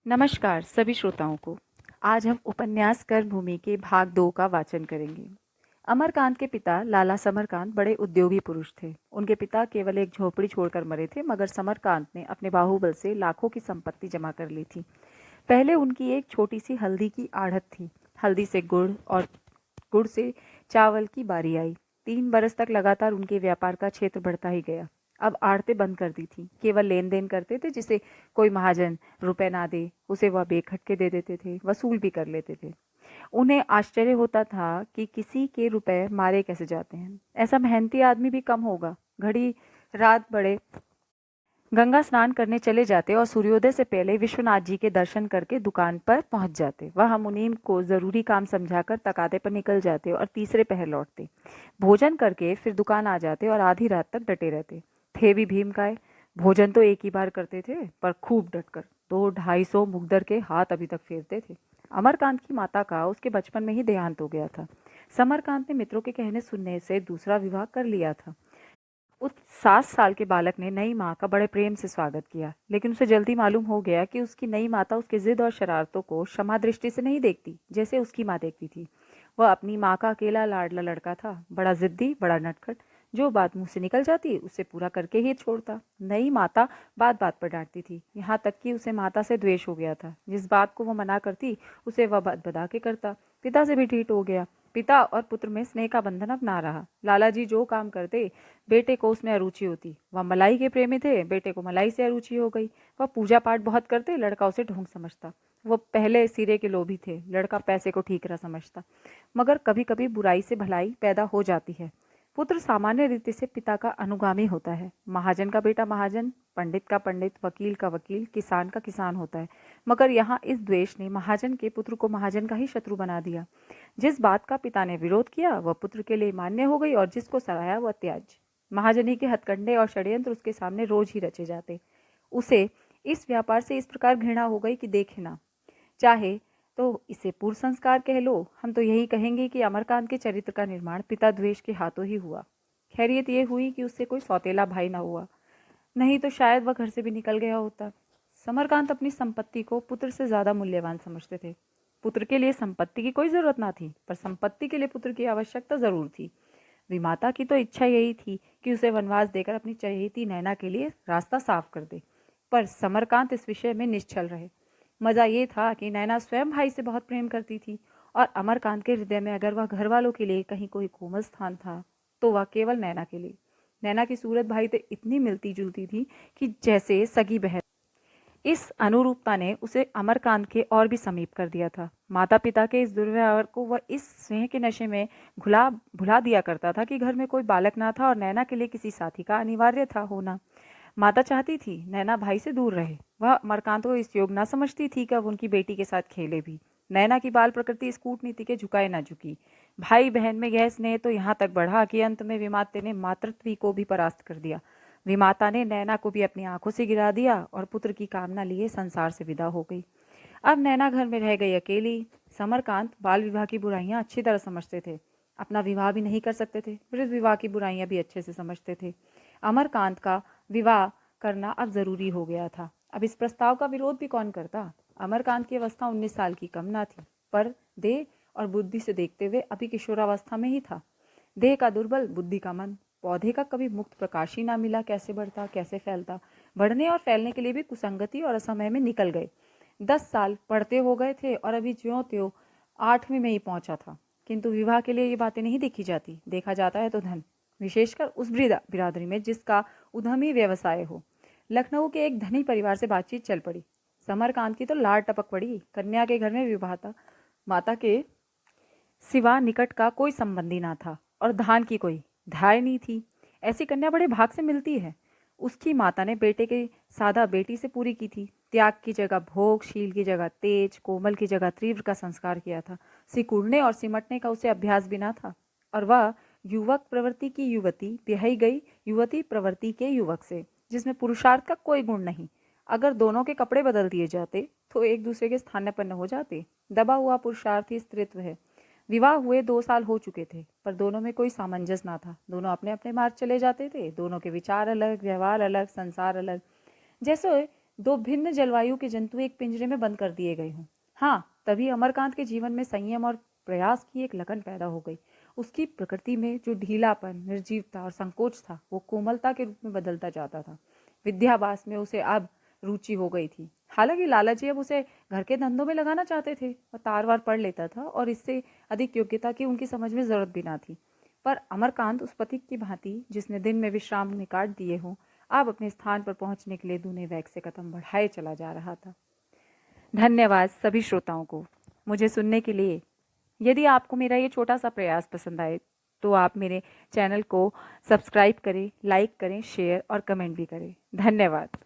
नमस्कार सभी श्रोताओं को। आज हम उपन्यास कर्मभूमि के भाग 2 का वाचन करेंगे। अमरकांत के पिता लाला समरकांत बड़े उद्योगी पुरुष थे। उनके पिता केवल एक झोपड़ी छोड़कर मरे थे, मगर समरकांत ने अपने बाहुबल से लाखों की संपत्ति जमा कर ली थी। पहले उनकी एक छोटी सी हल्दी की आढ़त थी। हल्दी से गुड़ और गुड़ से चावल की बारी आई। 3 बरस तक लगातार उनके व्यापार का क्षेत्र बढ़ता ही गया। अब आड़तें बंद कर दी थी, केवल लेन देन करते थे। जिसे कोई महाजन रुपए ना दे, उसे वह बेखटके दे देते थे, वसूल भी कर लेते थे। उन्हें आश्चर्य होता था कि किसी के रुपए मारे कैसे जाते हैं। ऐसा मेहनती आदमी भी कम होगा। घड़ी रात बड़े गंगा स्नान करने चले जाते और सूर्योदय से पहले विश्वनाथ जी के दर्शन करके दुकान पर पहुंच जाते। वह मुनीम को जरूरी काम समझाकर तकाते पर निकल जाते और तीसरे पहर लौटते। भोजन करके फिर दुकान आ जाते और आधी रात तक डटे रहते। थे भी भीम काय। भोजन तो एक ही बार करते थे, पर खूब डटकर 200-250 मुकदर के हाथ अभी तक फेरते थे। अमरकांत की माता का उसके बचपन में ही देहांत हो गया था। समरकांत ने मित्रों के कहने सुनने से दूसरा विवाह कर लिया था। उस 7 साल के बालक ने नई माँ का बड़े प्रेम से स्वागत किया, लेकिन उसे जल्दी मालूम हो गया कि उसकी नई माता उसके जिद और शरारतों को क्षमा दृष्टि से नहीं देखती, जैसे उसकी माँ देखती थी। वह अपनी माँ का अकेला लाडला लड़का था, बड़ा जिद्दी, बड़ा नटखट। जो बात मुंह से निकल जाती उसे पूरा करके ही छोड़ता। नई माता बात बात पर डांटती थी, यहाँ तक कि उसे माता से द्वेष हो गया था। जिस बात को वह मना करती उसे वह बात बता के करता। पिता से भी ठीठ हो गया। पिता और पुत्र में स्नेह का बंधन अब ना रहा। लाला जी जो काम करते, बेटे को उसमें अरुचि होती। वह मलाई के प्रेमी थे, बेटे को मलाई से अरुचि हो गई। वह पूजा पाठ बहुत करते, लड़का उसे ढोंग समझता। वो पहले सिरे के लोभी थे, लड़का पैसे को ठीकरा समझता। मगर कभी कभी बुराई से भलाई पैदा हो जाती है। पुत्र सामान्य रीति से पिता का अनुगामी होता है। महाजन का बेटा महाजन, पंडित का पंडित, वकील का वकील, किसान का किसान होता है। मगर यहाँ इस द्वेष ने महाजन के पुत्र को महाजन का ही शत्रु बना दिया। जिस बात का पिता ने विरोध किया वह पुत्र के लिए मान्य हो गई, और जिसको सराहा वह त्याज्य। महाजनी के हथकंडे और षड्यंत्र उसके सामने रोज ही रचे जाते। उसे इस व्यापार से इस प्रकार घृणा हो गई कि देखे ना। चाहे तो इसे पूर्व संस्कार कह लो, हम तो यही कहेंगे कि अमरकांत के चरित्र का निर्माण पिता द्वेष के हाथों ही हुआ। खैरियत ये हुई कि उससे कोई सौतेला भाई ना हुआ, नहीं तो शायद वह घर से भी निकल गया होता। समरकांत अपनी संपत्ति को पुत्र से ज्यादा मूल्यवान समझते थे। पुत्र के लिए संपत्ति की कोई जरूरत ना थी, पर संपत्ति के लिए पुत्र की आवश्यकता जरूर थी। विमाता की तो इच्छा यही थी कि उसे वनवास देकर अपनी चहेती नैना के लिए रास्ता साफ कर दे। पर समरकांत इस विषय में निश्चल रहे। मजा ये था कि नैना स्वयं भाई से बहुत प्रेम करती थी, और अमरकांत के हृदय में अगर वह घर वालों के लिए कहीं कोई कोमल स्थान था तो वह केवल नैना के लिए। नैना की सूरत भाई से इतनी मिलती जुलती थी कि जैसे सगी बहन। इस अनुरूपता ने उसे अमरकांत के और भी समीप कर दिया था। माता पिता के इस दुर्व्यवहार को वह इस स्नेह के नशे में भुला दिया करता था कि घर में कोई बालक ना था और नैना के लिए किसी साथी का अनिवार्य था होना। माता चाहती थी नैना भाई से दूर रहे। वह अमरकांत को इस योग ना समझती थी कि अब उनकी बेटी के साथ खेले भी। नैना की बाल प्रकृति इस कूटनीति के झुकाए ना झुकी। भाई बहन में यह स्नेह तो यहाँ तक बढ़ा कि अंत में विमाते ने मातृत्व को भी परास्त कर दिया। विमाता ने नैना को भी अपनी आंखों से गिरा दिया और पुत्र की कामना लिए संसार से विदा हो गई। अब नैना घर में रह गई अकेली। समरकांत बाल विवाह की बुराइयां अच्छी तरह समझते थे। अपना विवाह भी नहीं कर सकते थे, फिर विवाह की बुराइयां भी अच्छे से समझते थे। अमरकांत का विवाह करना अब जरूरी हो गया था। अब इस प्रस्ताव का विरोध भी कौन करता। अमरकांत की अवस्था 19 साल की कम ना थी, पर देह और बुद्धि से देखते हुए अभी किशोरावस्था में ही था। देह का दुर्बल, बुद्धि का मंद। पौधे का कभी मुक्त प्रकाश ही ना मिला, कैसे बढ़ता कैसे फैलता। बढ़ने और फैलने के लिए भी कुसंगति और असमय में निकल गए। 10 साल पढ़ते हो गए थे और अभी ज्यों त्यों 8वीं में ही पहुंचा था। किंतु विवाह के लिए ये बातें नहीं देखी जाती। देखा जाता है तो धन, विशेषकर उस बिरादरी में जिसका उद्यमी व्यवसाय हो। लखनऊ के एक धनी परिवार से बातचीत चल पड़ी। समरकांत की तो लाड टपक पड़ी। कन्या के घर में विवाह था। माता के सिवा निकट का कोई संबंधी ना था और धान की कोई धाय नहीं थी। ऐसी कन्या बड़े भाग से मिलती है। उसकी माता ने बेटे के सादा बेटी से पूरी की थी। त्याग की जगह भोग, शील की जगह तेज, कोमल की जगह तीव्र का संस्कार किया था। सिकुड़ने और सिमटने का उसे अभ्यास भी ना था। और वह युवक प्रवृत्ति की युवती ब्याही गई युवती प्रवृत्ति के युवक से, जिसमें पुरुषार्थ का कोई गुण नहीं। अगर दोनों के कपड़े बदल दिए जाते तो एक दूसरे के स्थानापन्न हो जाते। दबा हुआ पुरुषार्थ ही स्त्रीत्व है। विवाह हुए 2 साल हो चुके थे, पर दोनों में कोई सामंजस्य ना था। दोनों अपने अपने मार्ग चले जाते थे। दोनों के विचार अलग, व्यवहार अलग, संसार अलग। जैसे दो भिन्न जलवायु के जंतु एक पिंजरे में बंद कर दिए गए हों। हाँ, तभी अमरकांत के जीवन में संयम और प्रयास की एक लगन पैदा हो गई। उसकी प्रकृति में जो ढीलापन, निर्जीवता और संकोच था, वो कोमलता के रूप में बदलता जाता था। विद्याभ्यास में उसे अब रुचि हो गई थी। हालांकि लालाजी अब उसे घर के धंधों में लगाना चाहते थे। वह तार वार पढ़ लेता था और इससे अधिक योग्यता की उनकी समझ में जरूरत भी ना थी। पर अमरकांत उस पथिक की भांति जिसने दिन में विश्राम ने काट दिए हों, अब अपने स्थान पर पहुंचने के लिए दूने वेग से कदम बढ़ाए चला जा रहा था। धन्यवाद सभी श्रोताओं को मुझे सुनने के लिए। यदि आपको मेरा ये छोटा सा प्रयास पसंद आए तो आप मेरे चैनल को सब्सक्राइब करें, लाइक करें, शेयर और कमेंट भी करें। धन्यवाद।